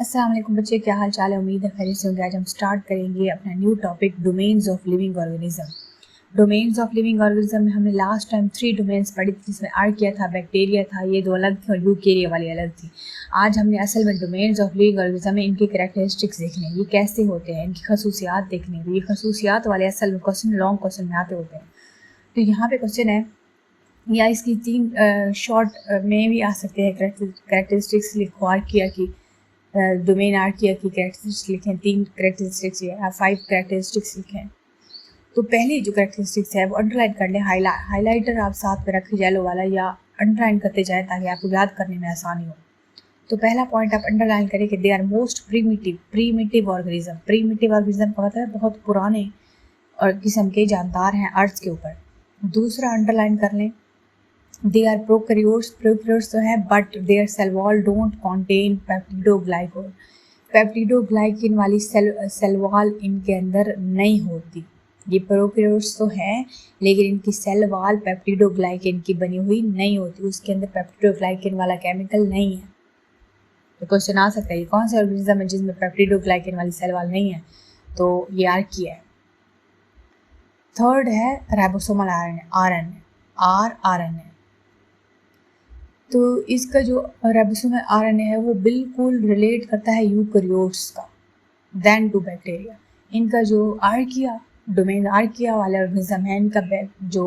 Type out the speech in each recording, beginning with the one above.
अस्सलाम वालेकुम बच्चे, क्या हाल चाल है। उम्मीद है खैरियत से होंगे। आज हम स्टार्ट करेंगे अपना new topic domains of living organism. Domains of living organism में हमने लास्ट टाइम 3 डोमेन्स पढ़ी थी, जिसमें आर्किया था, बैक्टीरिया था, ये दो अलग थी और यूकेरिया वाली अलग थी। आज हमने असल में डोमेन्स ऑफ लिविंग ऑर्गेनिज्म में इनके कैरेक्टरिस्टिक्स देखने हैं, ये कैसे होते हैं, इनकी खसूसियात देखने हैं। ये खसूसियात वाले असल में क्वेश्चन लॉन्ग क्वेश्चन में आते होते हैं। तो यहाँ पे क्वेश्चन है, या इसकी 3 शॉर्ट में भी आ सकते हैं कैरेक्टरिस्टिक्स लिखो। आर्किया की डोमेन आर्किया की कैरेक्टरिस्टिक्स लिखें, 3 कैरेक्टरिस्टिक्स या 5 कैरेक्टरिस्टिक्स लिखें। तो पहली जो कैरेक्टरिस्टिक्स है वो अंडरलाइन कर लें। हाईलाइटर आप साथ में रखें येलो वाला, या अंडरलाइन करते जाएं ताकि आपको याद करने में आसानी हो। तो पहला पॉइंट आप अंडरलाइन करें कि they are most primitive organism. Primitive organism का मतलब है बहुत पुराने और किस्म के जानदार हैं अर्थ के ऊपर। दूसरा अंडरलाइन कर लें, they are prokaryotes तो है, but their cell wall don't contain peptidoglycan। Peptidoglycan वाली सेल वॉल इनके अंदर नहीं होती। ये प्रोकैरियोट्स तो हैं लेकिन इनकी सेल वॉल पेप्टिडोग्लाइकिन की बनी हुई नहीं होती, उसके अंदर पेप्टिडोग्लाइकिन वाला केमिकल नहीं है। तो क्वेश्चन आ सकता है ये कौन सा ऑर्गेनिज्म है जिसमें पेप्टिडोग्लाइकिन वाली सेल वॉल नहीं है। तो ये आर्किया है। थर्ड है राइबोसोमल आरएनए। तो इसका जो राइबोसोमल आरएनए है वो बिल्कुल रिलेट करता है यूकैरियोट्स का देन टू बैक्टीरिया। इनका जो डोमेन आर्किया वाला ऑर्गेनिज्म है, इनका जो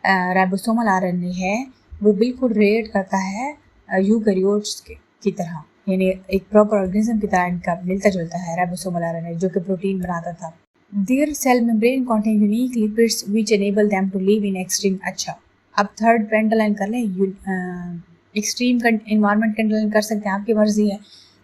राइबोसोमल आरएनए है वो बिल्कुल रिलेट करता है यूकैरियोट्स की तरह, यानी एक प्रॉपर ऑर्गेनिज्म की तरह इनका मिलता जुलता है राइबोसोमल आरएनए, जो कि प्रोटीन बनाता था। Their cell membrane contain unique lipids which enable them to live in extreme. अच्छा, अब थर्ड पे अंडरलाइन कर लें, एक्सट्रीम इन्वायरमेंट का अंडरलाइन कर सकते हैं, आपकी मर्जी है।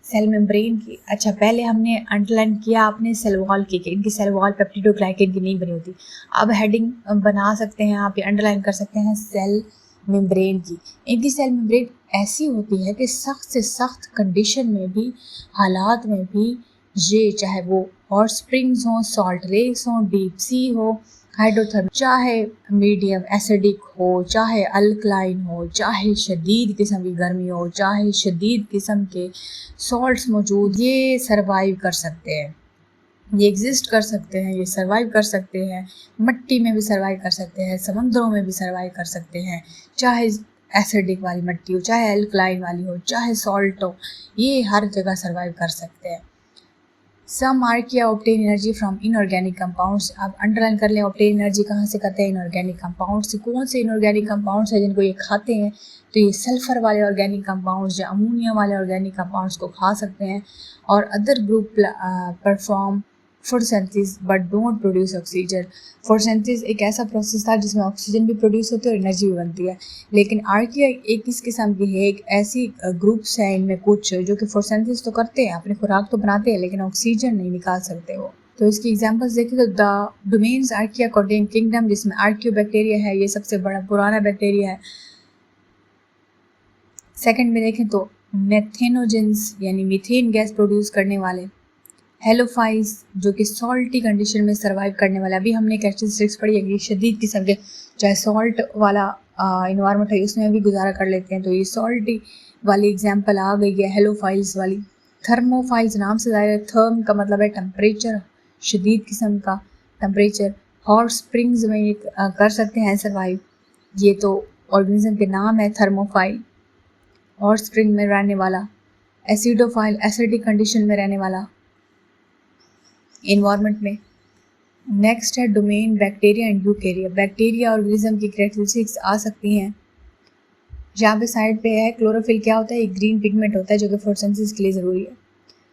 सेल मेम्ब्रेन की, अच्छा पहले हमने अंडरलाइन किया आपने सेल वॉल की, इनकी सेल वॉल पेप्टिडोग्लाइकिन की नहीं बनी होती। अब हेडिंग बना सकते हैं, आप अंडरलाइन कर सकते हैं सेल मेम्ब्रेन की। इनकी सेल मेम्ब्रेन ऐसी होती है कि सख्त से सख्त कंडीशन में भी, हालात में भी, ये चाहे वो हॉट स्प्रिंग्स हो, सॉल्ट लेक्स हो, डीप सी हो, हाइड्रोथर्मल, चाहे मीडियम एसिडिक हो, चाहे अल्कलाइन हो, चाहे शदीद किस्म की गर्मी हो, चाहे शदीद किस्म के सॉल्ट्स मौजूद, ये सरवाइव कर सकते हैं, ये एग्जिस्ट कर सकते हैं, ये सरवाइव कर सकते हैं। मिट्टी में भी सरवाइव कर सकते हैं, समंदरों में भी सरवाइव कर सकते हैं, चाहे एसिडिक वाली मिट्टी हो, चाहे अल्कलाइन वाली हो, चाहे सॉल्ट हो, ये हर जगह सरवाइव कर सकते हैं। Some archaea obtain energy from inorganic compounds. आप अंडरलाइन कर लें, ऑब्टेन एनर्जी कहाँ से करते हैं, इनऑर्गेनिक कंपाउंड से। कौन से इनऑर्गेनिक कंपाउंड्स हैं जिनको ये खाते हैं? तो ये सल्फर वाले ऑर्गेनिक कंपाउंड्स या अमोनिया वाले ऑर्गेनिक कंपाउंड्स को खा सकते हैं। और other group perform photosynthesis but don't produce oxygen. Photosynthesis एक ऐसा प्रोसेस था जिसमें ऑक्सीजन भी प्रोड्यूस होती है और एनर्जी भी बनती है। लेकिन आर्किया एक इस किस्म की है, एक ऐसी ग्रुप्स हैं इनमें कुछ जो कि फोटोसिंथेसिस तो करते हैं, अपनी खुराक तो बनाते हैं, लेकिन ऑक्सीजन नहीं निकाल सकते वो। तो इसकी एग्जांपल्स देखें तो the domains archaea contain kingdom, जिसमें आर्कियोबैक्टीरिया है, ये सबसे बड़ा पुराना बैक्टीरिया है। सेकंड में देखें तो मेथेनोजेंस यानी मीथेन गैस प्रोड्यूस करने वाले। हेलोफाइल्स जो कि सॉल्टी कंडीशन में सर्वाइव करने वाला। अभी हमने कैरेक्टरिस्टिक्स पढ़ी है कि शदीद किस्म के, चाहे सॉल्ट वाला इन्वायरमेंट है उसमें भी गुजारा कर लेते हैं, तो ये सॉल्टी वाली एग्जांपल आ गई है हेलोफाइल्स वाली। थर्मोफाइल्स नाम से ज़ाहिर है, थर्म का मतलब है टेम्परेचर, शदीद किस्म का टेम्परेचर। हॉट स्प्रिंग्स में ये कर सकते हैं सर्वाइव, ये तो ऑर्गेनिज्म के नाम है थर्मोफाइल, हॉट स्प्रिंग में रहने वाला। एसिडोफाइल एसिडिक कंडीशन में रहने वाला इन्वायरमेंट में। नेक्स्ट है domain bacteria and Eukarya. Bacteria organism की कैरेक्टरिस्टिक्स आ सकती हैं। यहाँ पे साइड पे है क्लोरोफिल, क्या होता है, एक ग्रीन पिगमेंट होता है जो कि फोटोसिंथेसिस के लिए ज़रूरी है।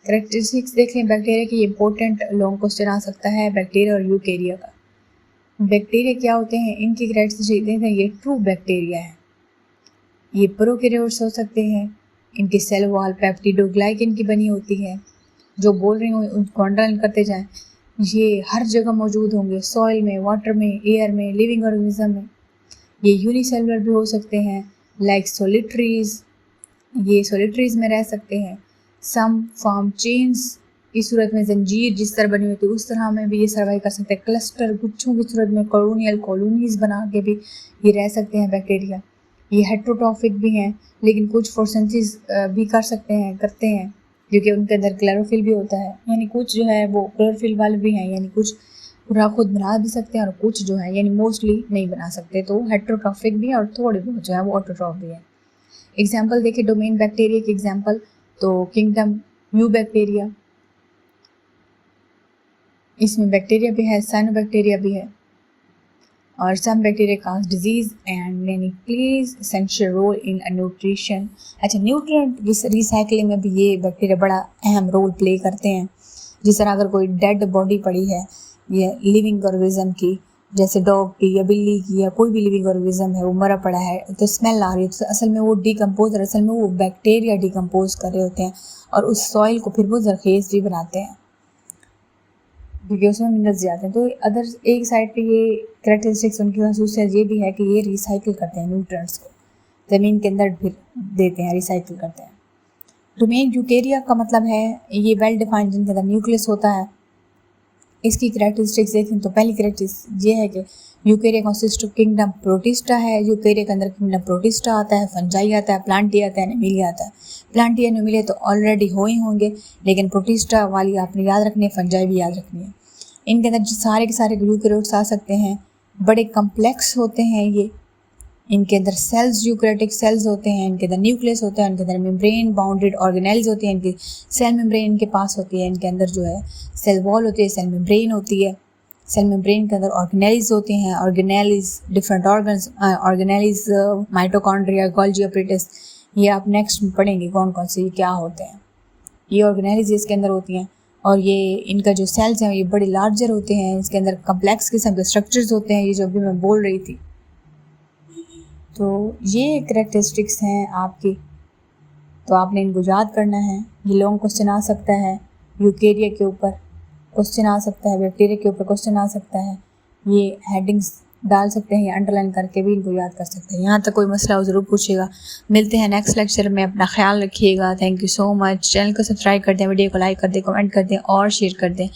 कैरेक्टरिस्टिक्स देख लें बैक्टीरिया की, इंपॉर्टेंट लॉन्ग क्वेश्चन आ सकता है बैक्टीरिया और यूकेरिया का। बैक्टीरिया क्या होते हैं, इनकी कैरेक्टरिस्टिक्स देखें, ये ट्रू बैक्टीरिया है, ये प्रोकैरियोट्स हो सकते हैं, इनकी सेल वॉल पेप्टिडोग्लाइकिन की बनी होती है। जो बोल रही हूँ उनको अंडरलाइन करते जाएं। ये हर जगह मौजूद होंगे, सॉइल में, वाटर में, एयर में, लिविंग ऑर्गेनिज्म में। ये यूनिसेलुलर भी हो सकते हैं, लाइक सोलिटरीज, ये सोलिटरीज में रह सकते हैं। सम फॉर्म चेन्स की सूरत में, जंजीर जिस तरह बनी होती है उस तरह में भी ये सर्वाइव कर सकते हैं। क्लस्टर गुच्छों की सूरत में, कॉलोनियल कॉलोनीज बना के भी ये रह सकते हैं बैक्टीरिया। ये हेट्रोट्रॉफिक भी हैं, लेकिन कुछ फोटोसिंथेसिस भी करते हैं, क्योंकि उनके अंदर क्लोरोफिल भी होता है, यानी कुछ जो है वो क्लोरोफिल वाले भी हैं, यानी कुछ पूरा खुद बना भी सकते हैं और कुछ जो है यानी मोस्टली नहीं बना सकते। तो हेट्रोट्रॉफिक भी है और थोड़े बहुत जो है वो ऑटोट्रॉफ भी है। एग्जाम्पल देखिए डोमेन बैक्टीरिया के एग्जाम्पल, तो किंगडम म्यू बैक्टीरिया, इसमें बैक्टीरिया भी है, साइनोबैक्टीरिया भी है। और some bacteria cause disease and many plays essential role in nutrition. अच्छा, न्यूट्रिएंट रिसाइकलिंग में भी ये बैक्टीरिया बड़ा अहम रोल प्ले करते हैं। जिस तरह अगर कोई डेड बॉडी पड़ी है ये लिविंग ऑर्गेनिज्म की, जैसे डॉग की या बिल्ली की या कोई भी लिविंग ऑर्गेनिज्म है, वो मरा पड़ा है तो स्मेल आ रही है, तो असल में वो डिकम्पोज, असल में वो बैक्टीरिया डिकम्पोज कर रहे होते हैं और उस सॉइल को फिर वो जरखेज़ भी बनाते हैं क्योंकि उसमें मिनरल्स ज़्यादा हैं। तो अदर एक साइड पे ये कैरेक्टरिस्टिक्स उनकी खसूसियत ये भी है कि ये रिसाइकिल करते हैं न्यूट्रिएंट्स को, ज़मीन के अंदर फिर देते हैं, रिसाइकिल करते हैं। डोमेन यूकेरिया का मतलब है ये वेल डिफाइंड जिनके अंदर न्यूक्लियस होता है। इसकी कैरेक्टरिस्टिक्स देखें तो पहली कैरेक्टरिस्टिक्स ये है कि Eukarya consist of kingdom protista है। यूकेरिया के अंदर किंगडम प्रोटिस्टा आता है, फंजाई आता है, प्लांटिया आता है, एनिमिलिया आता है। प्लांटिया एनिमिलिया तो ऑलरेडी हो ही होंगे, लेकिन प्रोटिस्टा वाली आपने याद रखनी है, फंजाई भी याद रखनी है। इनके अंदर जो सारे के सारे यूकेरियोट्स आ सकते हैं, बड़े कम्प्लेक्स होते हैं ये। इनके अंदर सेल्स, यूकैरियोटिक सेल्स होते हैं, इनके अंदर न्यूक्लियस होता है, इनके अंदर मेम्ब्रेन बाउंडेड ऑर्गेनेल्स होती हैं, इनकी सेल मेम्ब्रेन इनके पास होती है, इनके अंदर जो है सेल वॉल होती है, सेल मेम्ब्रेन होती है। सेल मेम्ब्रेन के अंदर ऑर्गेनेल्स होते हैं, organelles different organs, organelles mitochondria, Golgi apparatus, ये आप नेक्स्ट में पढ़ेंगे कौन कौन से ये क्या होते हैं। ये ऑर्गेनेल्स इसके अंदर होती हैं और ये इनका जो सेल्स हैं ये बड़े लार्जर होते हैं, इसके अंदर कम्प्लेक्स किस्म के स्ट्रक्चर्स होते हैं, ये जो अभी मैं बोल रही थी। तो ये कैरेक्टरिस्टिक्स हैं आपकी, तो आपने इनको याद करना है। ये लॉन्ग क्वेश्चन आ सकता है, यूकेरिया के ऊपर क्वेश्चन आ सकता है, बैक्टीरिया के ऊपर क्वेश्चन आ सकता है। ये हेडिंग्स डाल सकते हैं या अंडरलाइन करके भी इनको याद कर सकते हैं। यहाँ तक कोई मसला हो ज़रूर पूछेगा। मिलते हैं नेक्स्ट लेक्चर में, अपना ख्याल रखिएगा। Thank you so much. Channel को सब्सक्राइब कर दें, वीडियो को लाइक कर दें, कमेंट कर दें और शेयर कर दें।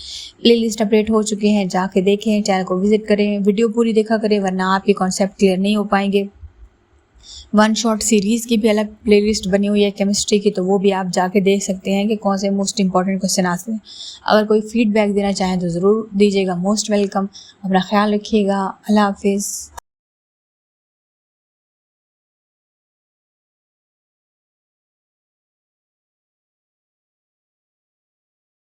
प्लेलिस्ट अपडेट हो चुके हैं, जाके देखें, चैनल को विजिट करें, वीडियो पूरी देखा करें, वरना आपके कॉन्सेप्ट क्लियर नहीं हो पाएंगे। वन शॉट सीरीज़ की भी अलग प्लेलिस्ट बनी हुई है केमिस्ट्री की, तो वो भी आप जाके देख सकते हैं कि कौन से मोस्ट इंपॉर्टेंट क्वेश्चन आते हैं। अगर कोई फीडबैक देना चाहें तो ज़रूर दीजिएगा, मोस्ट वेलकम। अपना ख्याल रखिएगा। अल्लाह हाफिज़।